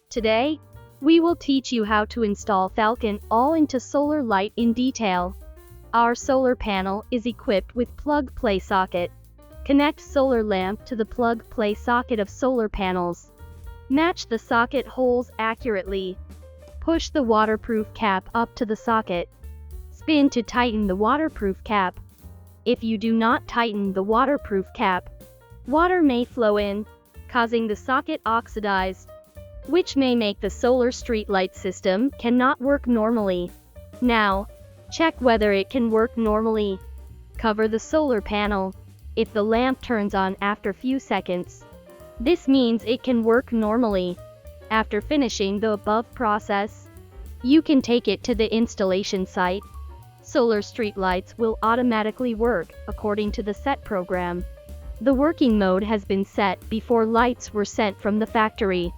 Today, we will teach you how to install FALCON AIT6 solar light in detail. Our solar panel is equipped with plug-play socket. Connect solar lamp to the plug-play socket of solar panels. Match the socket holes accurately. Push the waterproof cap up to the socket. Spin to tighten the waterproof cap. If you do not tighten the waterproof cap, water may flow in, causing the socket oxidized, which may make the solar streetlight system cannot work normally. Now, check whether it can work normally. Cover the solar panel. If the lamp turns on after few seconds, this means it can work normally. After finishing the above process, you can take it to the installation site. Solar streetlights will automatically work according to the set program. The working mode has been set before lights were sent from the factory.